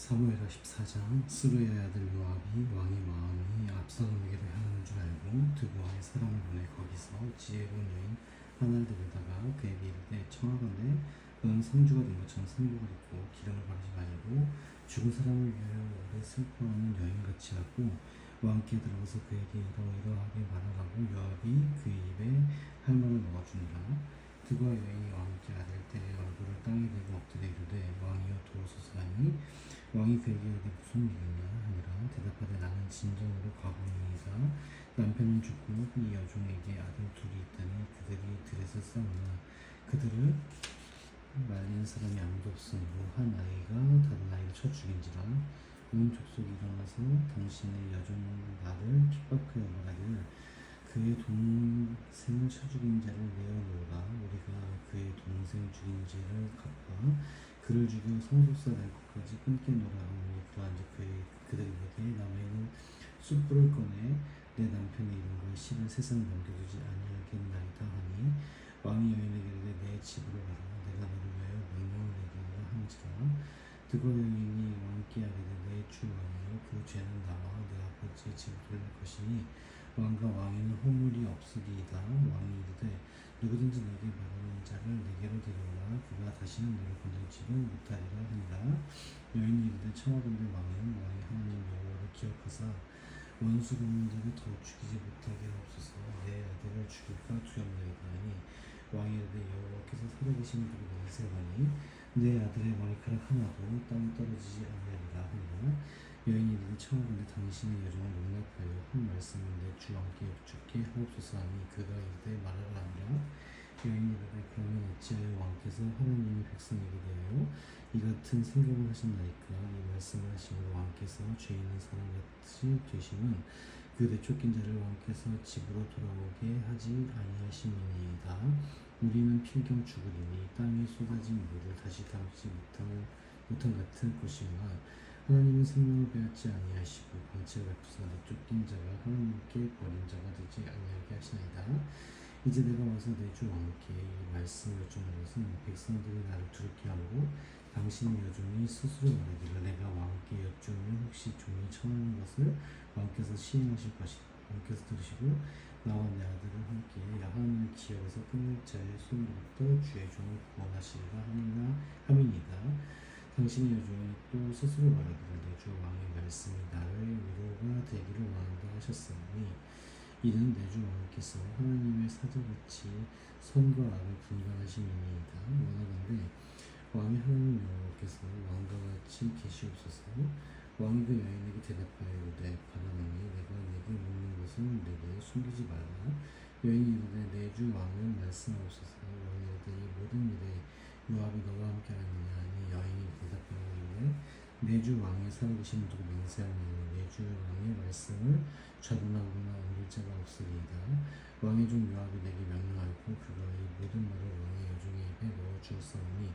사무엘하 14장. 스루의 아들 요압이 왕의 마음이 압살롬에게로 향하는 줄 알고 드보아의 사람을 보내 거기서 지혜로운 여인 하나를 데려다가 그에게 이르되 청하건대 너는 상주가 된 것처럼 상복을 입고 기름을 바르지 말고 죽은 사람을 위하여 오래 슬퍼하는 여인같이 하고 왕께 들어가서 그에게 이러이러하게 말하라고 요압이 그의 입에 할 말을 넣어주니라. 드보아 여인이 왕께 아들 때에 얼굴을 땅에 대고 엎드려 이르되 왕이여 도우소서 하니 왕이 그에게 이르되 무슨 일이냐 하니라. 대답하되 나는 진정으로 과부니이다. 남편은 죽고 이 여종에게 아들 둘이 있다니 그들이 들에서 싸우나 그들을 말리는 사람이 아무도 없으므로 한 아이가 다른 아이를 쳐 죽인지라. 온 족속이 일어나서 당신의 여종 나를 핍박하여 말하기를 그의 동생을 쳐 죽인 자를 내어놓으라. 우리가 그의 동생 죽인 죄를 갚아 그를 죽여 성소사 날 것까지 끊겠노라 하니 그러한즉 그들에게 남아있는 숯불을 꺼내 내 남편의 이름과 실을 세상에 넘겨두지 아니하겠나이다 하니 왕이 여인에게 이르되 내 집으로 가라. 내가 너를 위하여 명령을 내리리라 한지라. 드보아 여인이 왕께 아뢰되 내 주 왕이여 그 죄는 나와 내 아버지의 집으로 돌릴 것이니 왕과 왕에는 허물이 없으리이다. 왕이 이르되 누구든지 내게 말하는 자를 내게로 데려오라. 그가 다시는 너를 건들지도 못하리라 하니라. 여인이 이르되 청하건대 왕은 왕이 하나님 여호와를 기억하사 원수 갚는 자를 더 죽이지 못하게 하옵소서. 내 아들을 죽일까 두렵나이다 하니 왕이 이르되 여호와께서 살아계신 분이 맹세하니 내 아들의 머리카락 하나도 땅에 떨어지지 아니하리라 하니라. 여인이 이르되 청하건대 당신의 여종을 용납하여 한 말씀을 내 주 왕께 여쭙게 하옵소서 하니 그가 이르되 말하라 하니라. 여인이 이르되 그러면 어찌하여 왕께서 하나님의 백성에게 대하여 이 같은 생각을 하셨나이까. 이 말씀을 하시므로 왕께서 죄 있는 사람같이 되심은 그 내쫓긴 자를 왕께서 집으로 돌아오게 하지 아니하심이니이다. 우리는 필경 죽으리니 땅에 쏟아진 물을 다시 담지 못한 같은 것이구나. 하나님은 생명을 빼앗지 아니하시고 방책을 베푸사 내쫓긴 자가 하나님께 버린 자가 되지 아니하게 하시나이다. 이제 내가 와서 내 주 왕께 이 말씀을 여쭈는 것은 백성들이 나를 두렵게 하므로 당신의 여종이 스스로 말하기를 내가 왕께 여쭈면 혹시 종이 청하는 것을 왕께서 시행하실 것이다. 왕께서 들으시고 나와 내 아들을 함께 하나님의 기업에서 끝낼 자의 손으로부터 주의 종을 구원하시리라 함이니이다. 당신의 여종이 또 스스로 말하기를 내 주 왕의 말씀이 나를 위로가 되기를 원한다 하셨으니 이는 내 주 왕께서 하나님의 사자같이 선과 악을 분간하심이니이다. 원하건대 왕의 하나님 여호와께서 왕과 같이 계시옵소서. 왕이 그 여인에게 대답하여 이르되 바라노니 내가 네게 묻는 것을 내게 숨기지 말라. 여인이 이르되 내 주 왕은 말씀하옵소서. 왕이 이르되 이 모든 일에 요압이 너와 함께 하느냐 하니 여인이 대답하여 이르되 내 주 왕의 살아계신 두고 맹세하니 내 주 왕의 말씀을 좌둔하거나 옮길 자가 없으리이다. 왕의 종 요압이 내게 명령하였고 그가 이 모든 말을 왕의 여종의 입에 넣어 주었사오니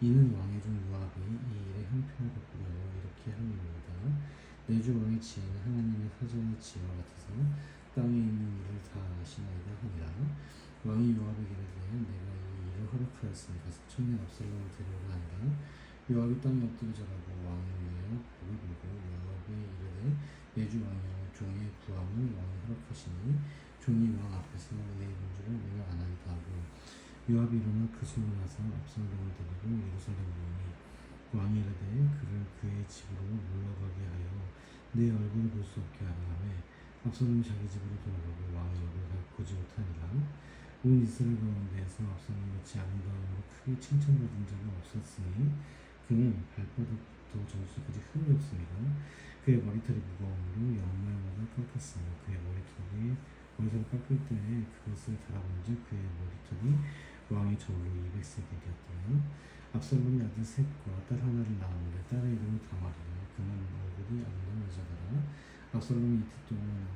이는 왕의 종 요압이 이 일에 형편을 베풀어 이렇게 함이니이다. 내 주 왕의 지혜는 하나님의 사자의 지혜와 같아서 땅에 있는 일을 다 아시나이다 하니라. 왕이 요압에게 이르되 내가 이 일을 허락하였으니 가서 청년 압살롬을 데려오라 하니라. 요압이 땅에 엎드려 절하고 왕을 위하여 복을 빌고 요압이 이르되 내 주 왕이여 종의 구함을 왕이 허락하시니 종이 왕 앞에서 은혜 입은 줄을 내가 아나이다 하고 요압이 일어나 그 손을 나서 압살롬을 데리고 예루살렘으로 오니 왕이 이르되 그를 그의 집으로 물러가게 하여 내 얼굴을 볼 수 없게 하라 하매 압살롬이 자기 집으로 돌아가고 왕의 얼굴을 보지 못하니라. 온 이스라엘 가운데에서 압살롬같이 아름다움으로 크게 칭찬받은 자가 없었으니 그는 발바닥부터 정수까지 흠이 없습니다. 그의 머리털이 무거움으로 연말마다 깎았으며 그의 머리털을 깎을 때에 그것을 달아본즉 그의 머리털이 왕의 저울로 200세겔 되었더라. 압살롬이 아들 셋과 딸 하나를 낳았는데 딸의 이름은 다말이라. 그는 얼굴이 아름다운 여자더라. 압살롬이 이틀 동안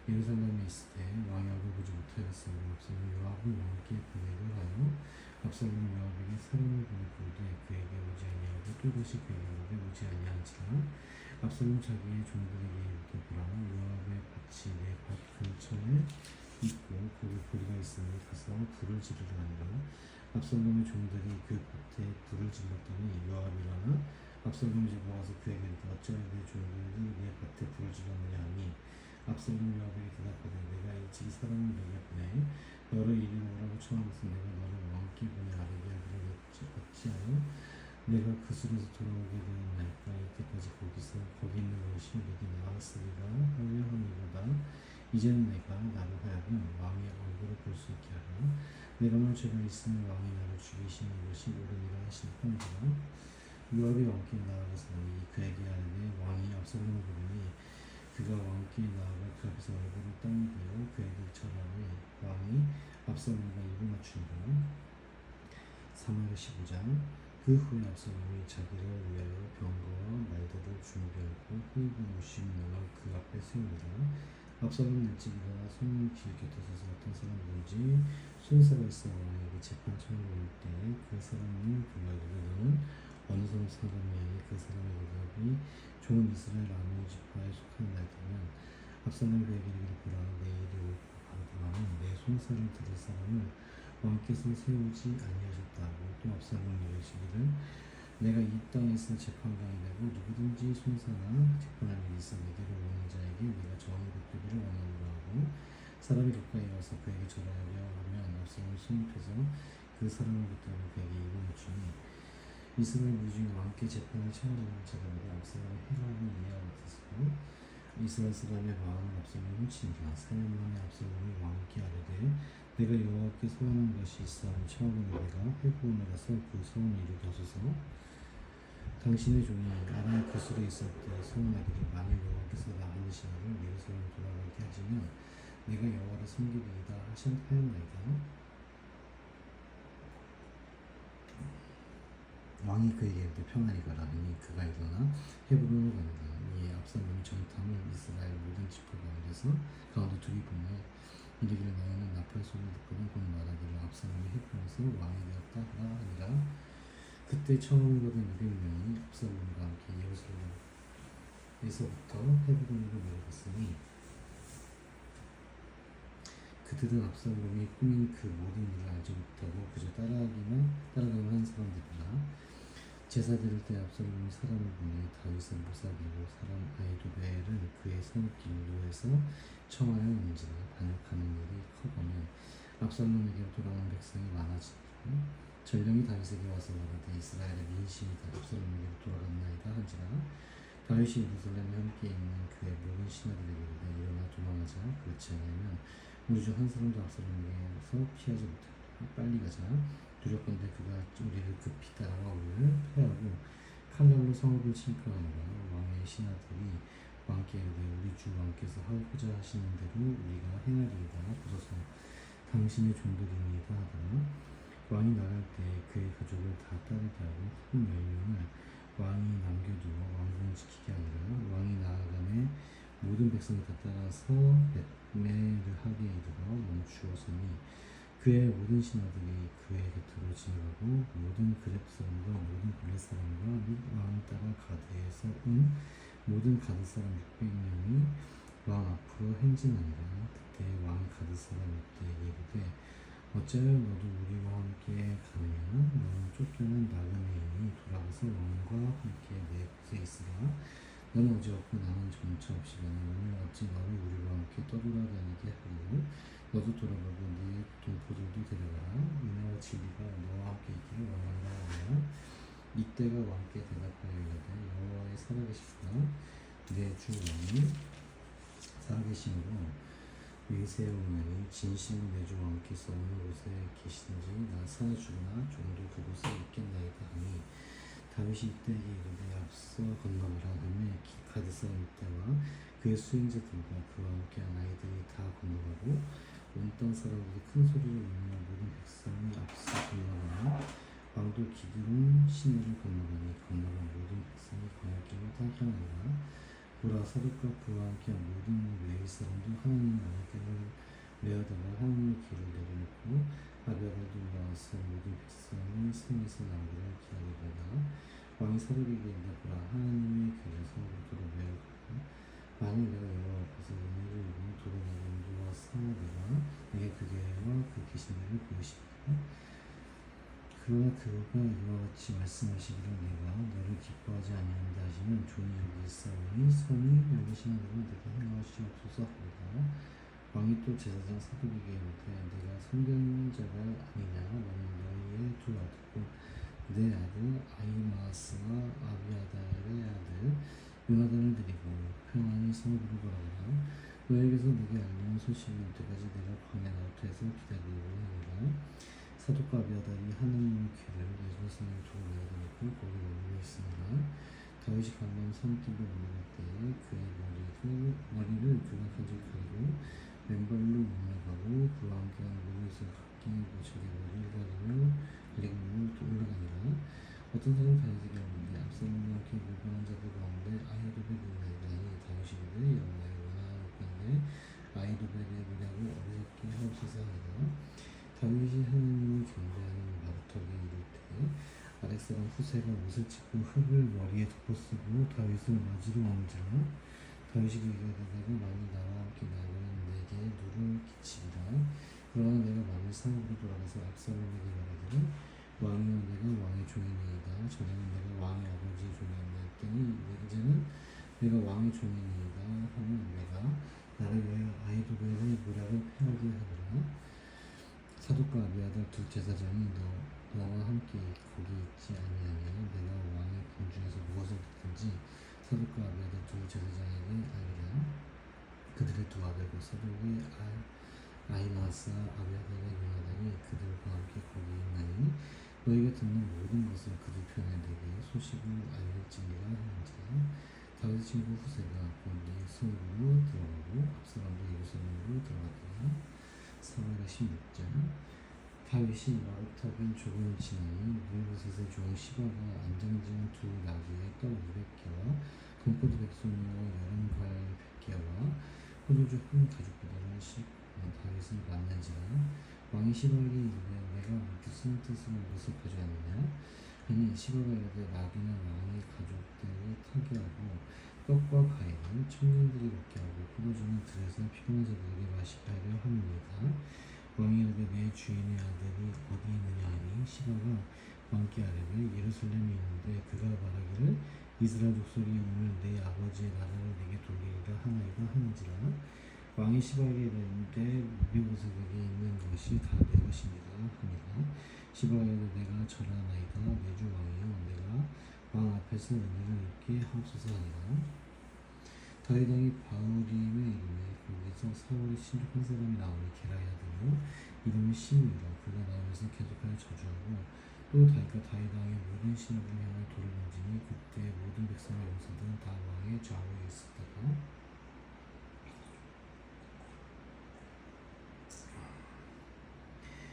예루살렘에 있을 때 왕의 얼굴을 보지 못하였으므로 압살롬이 요압을 왕께 보내려 하여 압살롬이 요압에게 사람을 보내고되 그에게 오지 아니하고 또다시 그에게 오지 아니한지라. 압살롬 자기의 종들에게 이르되 보라 요압의 밭이 내 밭 근처에 있고 거기 보리가 있으니 가서 불을 지르려 하니라. 압살롬의 종들이 그 밭에 불을 질렀더니 요압이 일어나 압살롬이 보아서 그에게 어찌하여 내 종들이 내 밭에 불을 질렀느냐 하니 압살롬이 요압에게 대답하되 내가 일찍이 사람을 내게 보내 너를 이리 오라고 청하면서 내가 너를 왕께 보내 아르게 하기를 어찌하여 내가 그술에서 돌아오게 되었나이까 이때까지 거기 있는 것이 내게 나았으리라 하려 함이로다 이제는 내가 나로 하여금 왕의 얼굴을 볼 수 있게 하라 내가 죄가 있으면 왕이 나를 죽이시는 것이 옳으니라 하신 편이라 요압이 왕께 나아가서니 그에게 아뢰되 왕이 압살롬을 부르니 그가 왕께 나아가 그 앞에서 얼굴을 땅에 대어 그에게 절하되 왕이 압살롬과 입을 맞추니라 사무엘 15장 그 후에 압살롬이 자기를 위하여 병거와 말들을 준비하고 흙을 50명을 그 앞에 세우니라 압살롬은 일찍 일어나 손을 길 곁에 서서 어떤 사람인지 순사가 있어 왕에게 재판 청구를 올 때 그 사람을 불러이르되 너는 어느 사람이니 그 사람의 대답이 좋은 이스라엘 아무 지파에 속한나이다면 압살롬이 그에게 이르기를 보라 내일이 올 가로다가는 내 손살을 들을 사람을 왕께서 세우지 아니하셨다고 또 압살롬이 이르시기를 내가 이 땅에서 재판관이 되고 누구든지 손사나 재판할 일이 있어 내게로 오는 자에게 내가 정을 베푸기를 원하노라 하고 사람이 가까이 와서 그에게 절하려 하면 압살롬이 손입혀서 그 사람을 붙들고 그에게 입을 맞추니 이스라엘 무리 왕께 재판을 청하려는 자들마다 압살롬의 행함을 이해하고 있었고 이스라엘 사람의 마음을 압살롬이 훔치니라 4년 만에 압살롬이 왕께 아뢰되 내가 여호와께 소원한 것이 있사오니 청하거늘 내가 헤브론에 가서 그 소원을 이루게 하소서 당신의 종이 아람 그술에 있을 때 소원하기를 만일 여호와께서 나 하시나를 예루살렘 돌아가게 하시면 내가 여호와를 섬기리이다 하였나이다 왕이 그에게 이르되 평안히 가라 하니 그가 일어나 헤브론으로 가니라 이에 압살롬이 정탐을 이스라엘 모든 지파 가운데 두리 보내 이르기를 너희는 나팔 소리를 듣거든 곧 말하기를 압살롬이 헤브론에서 왕이 되었다 하라 하니라 그때 처음 거둔 200명이 압살롬과 함께 예루살렘에서부터 헤브론으로 내려갔으니 그들은 압살롬이 꾸민 그 모든 일을 알지 못하고 그저 따라가기만 한 사람들이라 제사 드릴 때 압살롬이 사람을 보내 다윗을 모사기고 사람 아히도베를 그의 성 길로에서 청하여 온지라 반역하는 일이 커가면 압살롬에게 돌아오는 백성이 많아지고 전령이 다윗에게 와서 말하되 이스라엘의 민심이 다 압살롬에게로 돌아갔나이다 한지라 다윗이 예루살렘에 함께 있는 그의 모든 신하들에게 이르되 일어나 도망하자 그렇지 않으면 우리 중 한 사람도 압살롬에게서 피하지 못하리라 빨리 가자 두렵건대 그가 우리를 급히 따라와 우리를 패하고 칼날로 성읍을 침투하노라 왕의 신하들이 왕께 이르되 우리 주 왕께서 하고자 하시는 대로 우리가 행하리이다 보소서 당신의 종들이니이다 하더라 왕이 나갈 때 그의 가족을 다 따르게 하고 한 10명을 왕이 남겨두어 왕궁을 지키게 하니라 왕이 나아가매 모든 백성이 다 따라서 벳메르하게 이르러 멈추었으니 그의 모든 신하들이 그의 곁으로 지나가고 모든 그렙 사람과 모든 블렛 사람과 및 왕을 따라 가드에서 온 모든 가드 사람 600명이 왕 앞으로 행진하니라 그때 왕이 가드 사람 이때에게 이르되 어찌하여 너도 우리와 함께 가느냐 너는 쫓겨난 나그네이니 돌아가서 왕과 함께 내 곳에 있으라 너는 어제 없고 나는 정처 없이 가니 오늘 어찌 너를 우리와 함께 떠돌아다니게 하리요 너도 돌아가고 네 동포들도 데려가라 은혜와 진리가 너와 함께 있기를 원한다 하며 이때가 왕께 대답하여 이르되 여호와의 살아계시구나 내 주 왕이 살아계심으로 위세우나니 진심으로 내 주 왕께서 어느 곳에 계시든지 나 사나 죽으나 종도 그곳에 있겠나이다 하니 다윗이 이때에게 이르되 앞서 건너가라 하며 가드 사람 이때와 그의 수행자들과 그와 함께한 아이들이 다 건너가고 온 땅 사람들이 큰 소리로 울며 모든 백성이 앞서 건너가며 왕도 기드론 시내를 건너가니 건너간 모든 백성이 광야길로 다 향하니라 보라 사독과 그와 함께한 모든 레위 사람도 하나님의 언약궤를 메어다가 하나님의 길을 내려놓고 아벨에도 올라와서 모든 백성이 성에서 나오기를 기다리다가 왕이 사독에게 이르되 보라 하나님의 궤를 성으로 도로 메어가고 만일 내가 여호와 앞에서 은혜를 입은 도로 나를 인도하사 내가 내게 그 궤와 그 계신 데를 보이시리라 그러나 그가 이와 같이 말씀하시기를 내가 너를 기뻐하지 아니한다 하시면 종이 여기 있사오니 선이 여기시는 대로 내게 행하시옵소서 하리라. 왕이 또 제사장 사독에게 이르되 네가 선견자가 아니냐. 너는 너희의 두 아들 곧 내 아들 아히마아스와 아비아달의 아들 요나단을 데리고 평안히 성읍으로 돌아가라. 너에게서 네게 알려는 소식이 올 때까지 내가 광야 나루터에서 기다리고 하니라. 사독과 아비아달이 하나님의 귀를 예루살렘 두고 내려놓고 거기 머물러 있습니다. 다윗이 가면 산길로 올라갈 때에 그의 머리를 그가 가지고 가리고 맨발로 올라가고 그와 함께 모여서 각기 고치게 머리를 가리며 그리고 올라가니라. 어떤 사람이 다윗에게 오는데 압살롬과 함께 물건한 자들 가운데 아히도벨이 있나이다니. 다윗이 이르되 여호와의 원하옵건대 아히도벨의 무리하고 어리석게 하옵소서 하니라. 다윗이 하나님을 경배하는 마루턱에 이를 때 아렉 사람 후세가 옷을 찢고 흙을 머리에 덮어쓰고 다윗을 맞으러 오는지라. 다윗이 그에게 내가 만일 나와 함께 나가면 내게 누를 끼치리라. 그러나 내가 만일 성읍으로 돌아가서 압살롬에게 말하기를 왕이여 내가 왕의 종이니이다. 전에는 내가 왕의 아버지의 종이었더니 이제는 내가 왕의 종이니이다 하면 내가 나를 위하여 아히도벨의 모략을 패하게 하리라. 사독과 아비아달 두 제사장이 너와 함께 거기 있지 아니하면 내가 왕의 궁 중에서 무엇을 듣든지 사독과 아비아달 두 제사장에게 알리라. 그들의 두 아들 곧 사독의 아히마아스와 아비아달의 요나단이 그들과 함께 거기 있나니 너희가 듣는 모든 것을 그들 편에 내게 소식을 알릴지니라 하는지라. 다윗의 친구 후세가 곧이 성읍으로 들어가고 압살롬도 예루살렘으로 들어갔더라. 사무엘하 16장. 다윗이 마루탑인 좁은 지나니 물부셋의 종 시바가 안장지은 두 나귀의 떡 200개와 건포도 100송이와 여름갈 100개와 포도주 한 가죽보다는 다윗을 만난지라. 왕이 시바에게 이르되 내가 무슨 뜻으로 이것을 가져왔느냐 하니 시바가 이르되 나귀는 왕의 가족들이 타게 하고 떡과 과일은 청년들이 먹게 하고 포도주는 들에서 피곤한 자들에게 마시게 하려 함이니이다. 왕이 이르되 내 주인의 아들이 어디 있느냐 하니 시바가 왕께 아뢰되 예루살렘에 있는데 그가 말하기를 이스라엘 족속이 오늘 내 아버지의 나라를 내게 돌리리라 하나이다 하는지라. 왕이 시바에게 이르되 무비보셋에게 있는 것이 다 내 것입니다 하니라. 시바가 이르되 내가 절하나이다. 내 주 왕이여 내가 왕 앞에서 은혜를 입게 하옵소서 하니라. 다윗 왕이 바울임에 이르매 거기서 사울의 신족 한 사람이 나오니 게라의 아들이요 이름이 시므이라. 그가 나오면서 계속하여 저주하고 또 다윗과 다윗 왕의 모든 신하를 향하여 돌을 던지니 그때 모든 백성과 용사들은 다 왕의 좌우에 있었다가.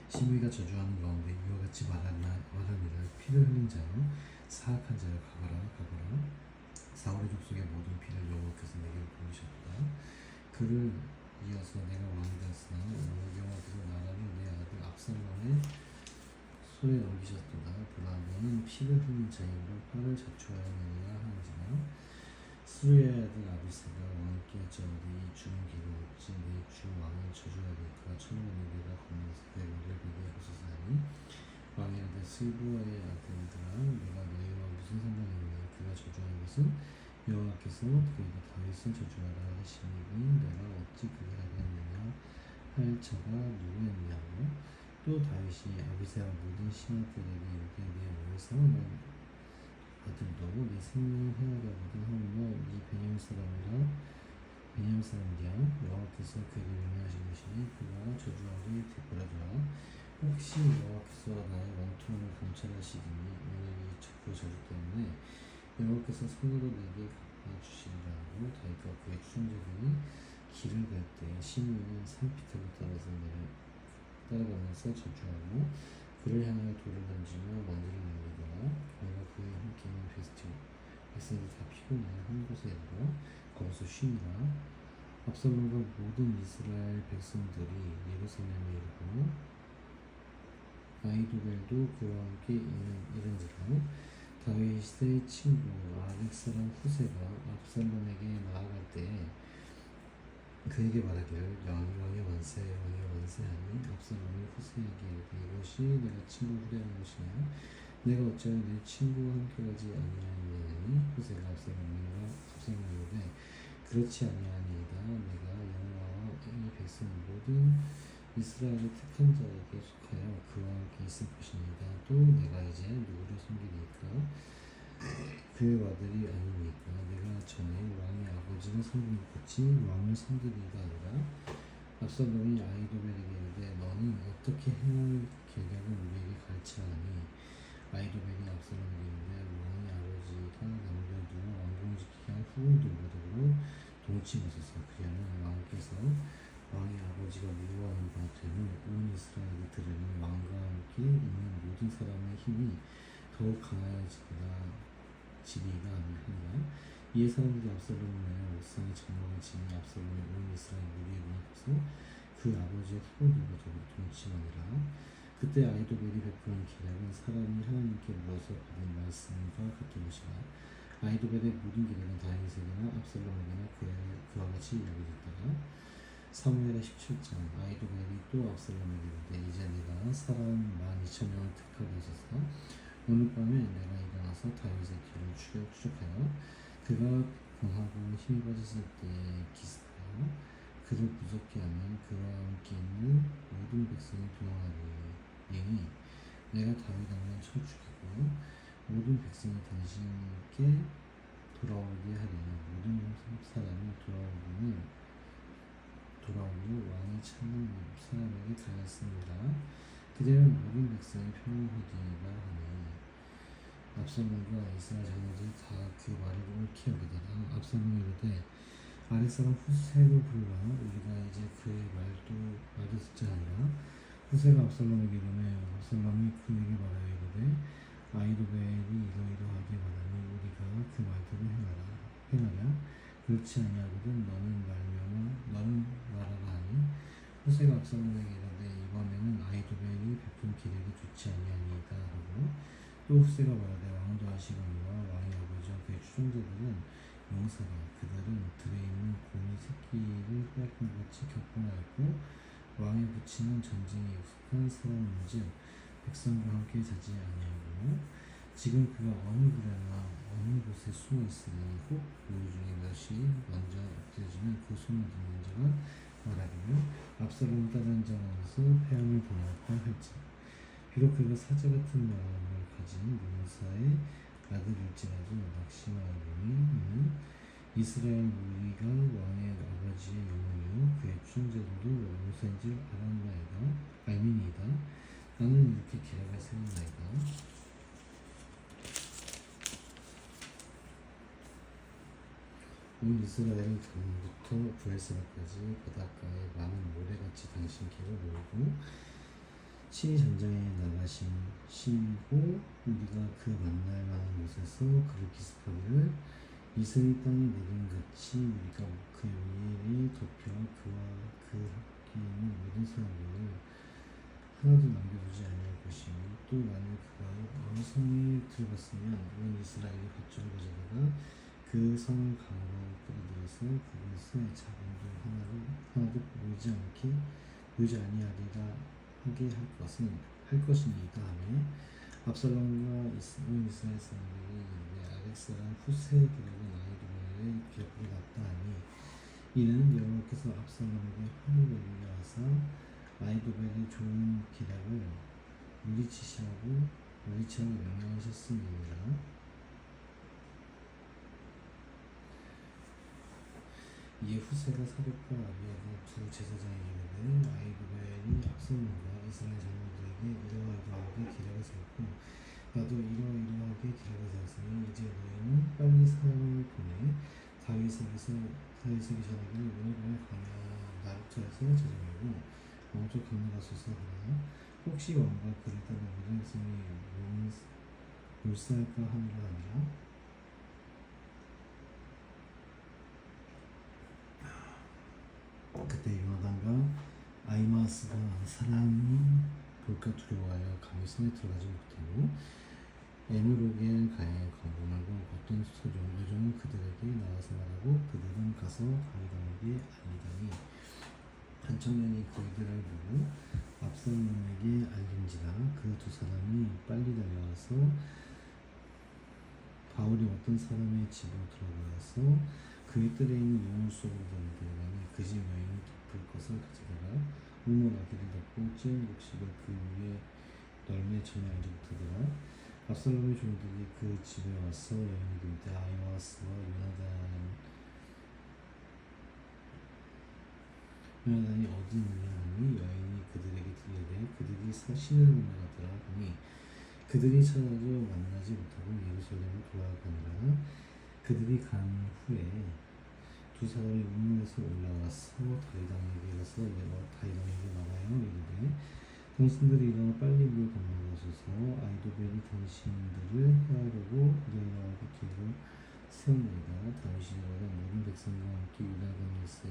시므이가 저주하는 가운데 이와 같이 말하니라. 피를 흘린 자여 사악한 자여 가거라. 사울의 족속의 모든 피를 여호와께서 내게 보이셨다. 그를 이어서 내가 왕이 되었으나 여호와께서 나라를 내 아들 압살롬의 손에 넘기셨도다. 보라 너는 피를 흘린 자이므로 화를 자초하였느니라 하는지라. 스루야의 아들 아비새가 왕께 저어디 이 주는 길을 어찌 내 주 왕을 저주하리까. 천년에 내가 건너서 그의 머리를 베게 하소서 하니 왕이 이르되 스루야의 아들들아 내가 너희와 무슨 상관이 있느냐. 그가 저주하는 것은 여호와께서 그에게 다윗을 저주하라 하시니 내가 어찌 그리 하겠느냐 할 자가 누구였냐고. 또 다윗이 아비새와 모든 신하들에게 이르되 내 몸을 싸우는 아들도 내 생명을 해하게 하거든 하물며 이 베냐민 사람이야 여호와께서 그에게 명령하신 것이니 그가 저주하게 되거라더라. 혹시 여호와께서 나의 원통을 감찰하시리니 오늘 이 그 저주 때문에 여호와께서 손으로 내게 갚아주시리라 하고 다윗과 그의 추종자들이 길을 갈 때 시므이는 산피탑을 따라가면서 저주하고 그를 향하여 돌을 던지며 먼지를 날리더라. 그가 그에 함께 있는 백성들이 다 피곤하여 한 곳에 이르러 거기서 쉬니라. 압살롬과 모든 이스라엘 백성들이 예루살렘에 이르고 아히도벨도 그와 함께 이른지라. 다윗의 친구 아렉 사람 후세가 압살롬에게 나아갈 때에 그에게 말하기를 왕의 원세하니 압살롬이 후세에게 이르되 이것이 내가 친구 후레하는 것이냐 내가 어찌하여 내 친구와 함께 가지 아니하니하니 후세가 압살롬이 이르되 그렇지 아니하니이다 내가 여호와와 이 백성 모든 이스라엘의 택한 자에게 속하여 그와 함께 있을 것이니이다 또 내가 이제 누구를 섬기리까 그의 아들이 아니니까 내가 전에 왕의 아버지가 섬긴 것 같이 왕을 섬기리가 아니라 압살롬이 아히도벨에게 이르되 너는 어떻게 행할 계략을 우리에게 가르치라니 아히도벨이 압살롬에게 이르되 왕의 아버지가 남겨두어 왕궁을 지키게 한 후궁 돌보도록 동침하소서 그리하면 왕께서 왕의 아버지가 미워하는 바 되는 온 이스라엘이 들으니 왕과 함께 있는 모든 사람의 힘이 더욱 강하여지리가 아니하니라 이에 사람들이 압살롬을 내어 옥상에 장막을 지니 압살롬이 온 이스라엘 무리에 문앞에서 그 아버지의 후궁들과 더불어 동침하니라 그때 아히도벨이 베푼 계략은 사람이 하나님께 물어서 받은 말씀과 같은 것이라 아히도벨의 모든 계략은 다윗에게나 압살롬에게나 그와 같이 이야기됐다가 사무엘의 17장 아히도벨이 또 압살롬에게 이르되 이제 내가 사람 12,000명을 택하게 하소서 오늘 밤에 내가 일어나서 다윗의 뒤를 추적하여 그가 공하고 힘이 빠졌을 때에 기습하여 그를 부족케 하면 그와 함께 있는 모든 백성이 도망하리니 내가 다윗 왕을 쳐 죽이고 모든 백성이 당신께 돌아오게 하리니 모든 사람이 돌아오고 왕이 찾는 사람에게 달렸습니다. 그대는 모든 백성이 평안하리라 하니 압살롬과 이스라엘 장로들이 다 그 말을 옳게 여기다가 압살롬이 이르되 아랫사람 후세로 불러 우리가 이제 그의 말도 듣자 하니라 후세가 압살롬에게 이르매 압살롬이 그에게 말하여 이르되 아히도벨이 이러이러하게 말하니 우리가 그 말대로 행하랴 그렇지 아니하거든 너는 말하라 하니 후세가 압살롬에게 이르되 이번에는 아히도벨이 베푼 계략이 좋지 아니하니이다 하고 또 후세가 말하되 왕도 아시거니와 왕의 아버지와 그의 추종자들은 용사라 그들은 들에 있는 곰이 새끼를 빼앗긴 것 같이 격분하였고 왕의 부친은 전쟁에 익숙한 사람인즉 백성과 함께 자지 아니하고 지금 그가 어느 굴에나 어느 곳에 숨어 있으니 혹 우리 중에 몇이 먼저 엎드려지면 그 손을 듣는 자가 말하기를 압살롬을 따르는 자가 와서 패함을 당할까 할지 비록 그가 사자 같은 마음을 가진 용사의 아들일지라도 낙심하노니 이는 이스라엘 무리가 왕의 아버지의 영혼이요 그의 추종자들도 용사인 줄 알미니이다 나는 이렇게 계략을 세웠나이다 온 이스라엘은 강부터 브엘세바까지 바닷가에 많은 모래같이 당신 께로 모이고 친히 전장에 나가시고 우리가 그 만날 만한 곳에서 그를 기습하기를 이슬이 땅에 내린 같이 우리가 그 위에 덮여 그와 그 함께 있는 모든 사람들을 하나도 남겨두지 아니할 것이며 또 만일 그가 어느 성에 들어갔으면 온 이스라엘이 밧줄을 가져다가 그 성을 강으로 끌어들여서 그것에 자본도 하나도 보이지 아니하리라 하게 할 것이니이다 하며 압살롬과 온 이스라엘 사람들이 이르되 아렉 사람 후세의 계략은 아히도벨의 계략보다 낫다 하니 이는 여호와께서 압살롬에게 화를 내리게 하사 아히도벨의 좋은 계략을 물리치라고 명령하셨음이니라 이에 후세가 사독과 아비아가 두 제사장에게 이르되 아히도벨이 압살롬과 이스라엘 장로들에게 이러하게 계략을 세웠고 나도 이러하게 계략을 세웠으니 이제 너희는 빨리 사람을 보내 다윗에게 전하기를 오늘 밤에 광야 나루터에서 저녁이고 왕조 건너가소서 하라 혹시 왕과 그를 따른 모든 백성이 몰살까 하노라 하니라 그때 요나단과 아히마아스가 사람이 볼까 두려워하여 감히 성에 들어가지 못하고 에누로겔 가에 거부하고 어떤 요종은 그들에게 나와서 말하고 그들은 가서 다윗에게 알리더니 한 청년이 그들을 보고 압살롬에게 알린지라 그 두 사람이 빨리 달려와서 바울이 어떤 사람의 집으로 들어가서 그의 뜰에 있는 우물 속으로 들어가니 그 집 여인이 덮을 것을 가져다가 우물 아기를 덮고 찌은 곡식을 그 위에 널매 전에 앉아붙더라. 압살롬의 종들이 그 집에 와서 여인에게 이르되 아히마아스와 요나단이 어디 있느냐 하니 여인이 그들에게 들리되 그들이 신을 건너가더라 하니 그들이 찾아서 만나지 못하고 예루살렘으로 돌아가니라. 그들이 간 후에 두 사람이 우물에서 올라와서 다윗에게 가서 다윗에게 말하여 이르되 당신들이 일어나 빨리 물을 건너가소서. 아히도벨이 당신들을 해하려고 일어나고 길을 세웠나이다. 다윗이 일어나 모든 백성과 함께 유다 건너세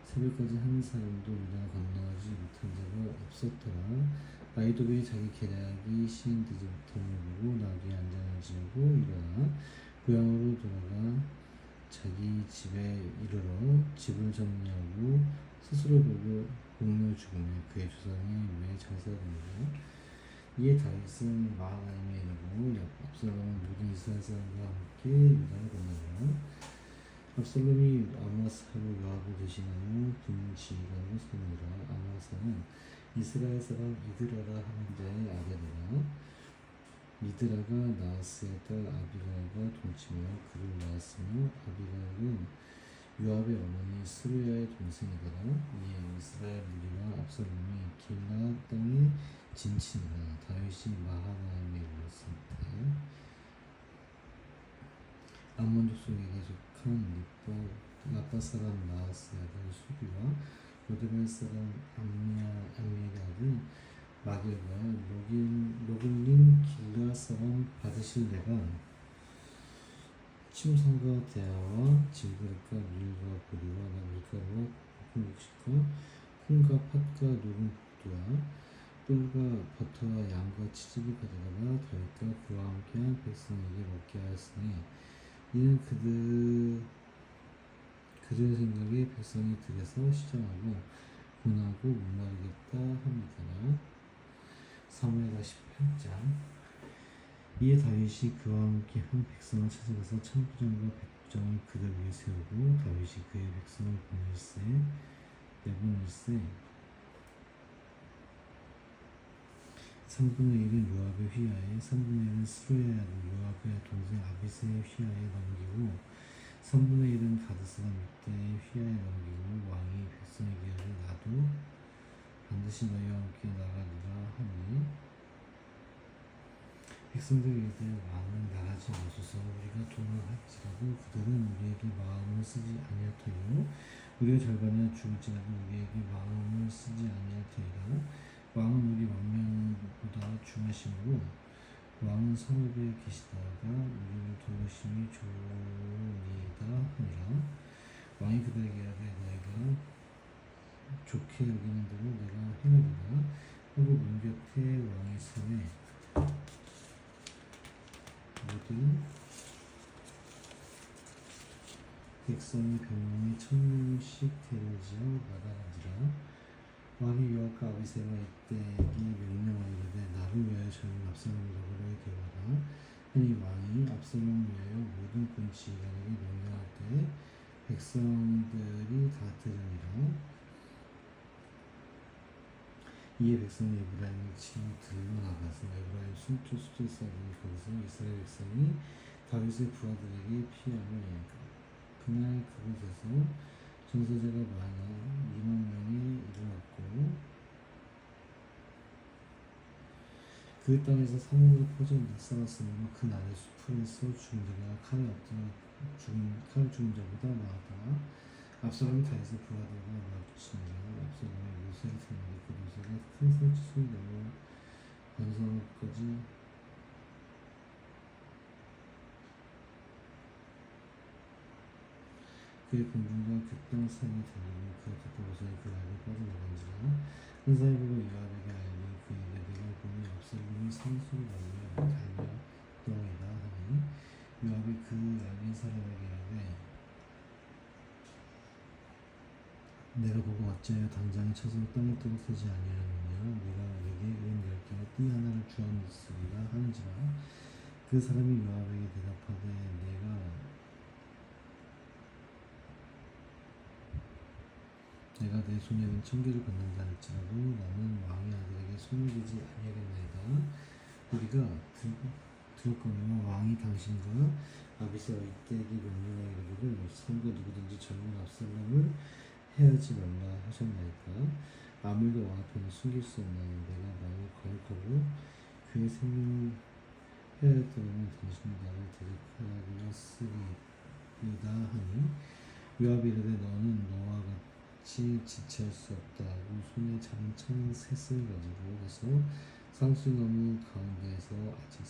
새벽까지 한 사람도 유다 건너지 못한 자가 없었더라. 아히도벨이 자기 계략이 시행되지 못함을 보고 나귀에 앉아지려고 일어나 고향으로 돌아가 자기 집에 이르러 집을 정리하고 스스로 보고 공로 죽으며 그의 조상이 왜 장사됩니다. 이에 다윗은 마하나임에 이르고 압살롬은 모든 이스라엘 사람과 함께 유다를 건너니라. 압살롬이 아마사로 요압을 대신하여 군지휘관으로 세우니라. 아마사는 이스라엘 사람 이드라라 하는 자의 아들이라. 이드라가 나하스의 딸 아비가일과 동침하여 그를 낳았으며 아비가일은 요압의 어머니 스루야의 동생이더라. 이에 이스라엘 무리와 압살롬이 길라 땅에 진치니라. 다윗이 마하나임에 이르렀을 때 암몬 족속에게 속한 라빠 사람 나하스의 아들 수비와 로데발 사람 암미엘의 아들 마길과 로글린 길라 사람 바드실레가 침상과 대야와 질그릇과 밀과 보리와 밀가루와 볶음육식과 콩과 팥과 녹은 국두와 꿀과 버터와 양과 치즈를 가져다가 다윗과 그와 함께한 백성에게 먹게 하였으니 이는 그들 생각에 백성이 들에서 시장하고 분하고 목마르겠다 합니다. 사무엘하 18장. 이에 다윗이 그와 함께 한 백성을 찾아가서 천부장과 백부장을 그들 위에 세우고 다윗이 그의 백성을 내보낼세 3분의 1은 요압의 휘하에 3분의 1은 스루야의 아들 요압의 동생 아비새의 휘하에 넘기고 3분의 1은 가드사람 이때의 휘하에 넘기고 왕이 백성에게 이르되 나도 반드시 너희와 함께 나가리라 하니 백성들이 이르되 왕은 나가지 마소서. 우리가 도망할지라도 그들은 우리에게 마음을 쓰지 아니할 터이요 우리가 절반이나 죽을지라도 우리에게 마음을 쓰지 아니할 터이라. 왕은 우리 왕명보다 중하심으로 왕은 성읍에 계시다가 우리를 도우심이 좋으리이다 하니라. 왕이 그들에게 이르되 너희가 좋게 여기는 대로 내가 행하리라 하고 문 곁에 왕의 손에 모든 백성의 병명에 1000명씩 데려지어 마다한지라. 왕이 요압과 아비새가 이때에게 명령하이르되 나를 위하여 젊은 압살롬을 너희로 데려와라 하니 왕이 압살롬을 위하여 모든 군지휘관에게 명령할 때 백성들이 다 들으니라. 이에 백성이 에브라임을 치러 들러 나가서 에브라임 순토 수제사들이 거기서 이스라엘 백성이 다윗의 부하들에게 피함을 그날 그곳에서 전사자가 많아 20,000명에 이르렀고 그 땅에서 사망으로 퍼져 일살았으므로 그 날의 수풀에서 죽은 자가 칼에 엎드려 죽은 자보다 나았다. 압살롬이 다윗의 부하들과 마주치니라. 압살롬이 모세를 세우니 그 모세가 큰 설치소에 넘어 반성까지 그의 군중과 그 땅 사이에 달리고 그가 도로서에 그 알고 빠져나간지라 한사이 보고 요압에게 알리 그에게 내가 보니 압살롬이 산수를 날려 달려더이다 하니 요압이 그 알린 사람에게 이르되 내가 보고 어찌하여 당장에 쳐서 땅에 떨어뜨리지 아니하느냐 내가 내게 은 10개와 띠 하나를 주었으리라 하는지라 그 사람이 요압에게 대답하되 내가 내 손에는 1000개를 받는다 할지라도 나는 왕의 아들에게 손을 대지 아니하겠나이다. 우리가 들었거니와 왕이 당신과 아비새 이때에게 명령하여 이르기를 삼가 누구든지 젊은 압살롬을 해하지 말라 하셨나이까. 아무도 왕 앞에는 숨길 수 없나니 내가 나를 거역하고 그의 생명을 해하였더라면 당신이 나를 대적하였으리이다 하니 요압이 이르되 너는 너와 같이 지체할 수 없다 하고 손에 잡은 천 셋을 가지고 가서 상수나무 가운데에서 아직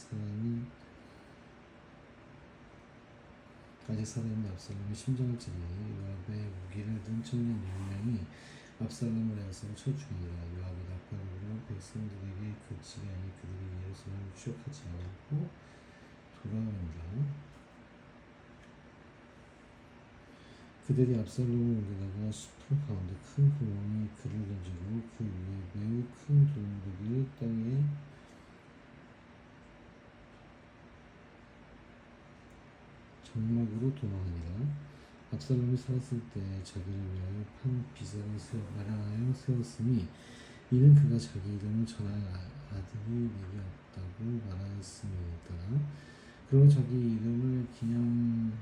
살아있는 압살롬의 심장을 찌르니 요압의 무기를 든 청년 10명이 압살롬을 에워서 쳐 죽이니라. 요압이 나팔로 백성들에게 그치게 하니 그들이 예루살렘을 추격하지 않고 돌아오니라. 그들이 압살롬을 옮겨다가 숲풀 가운데 큰 구멍에 그를 던지고 그 위에 매우 큰 돌무더기를 땅에 장막으로 도망하니라. 압살롬이 살았을 때 자기를 위하여 판 비석을 마련하여 세웠으니 이는 그가 자기 이름을 전할 아들이 내게 없다고 말하였음이니라. 그리고 자기 이름을 기념하여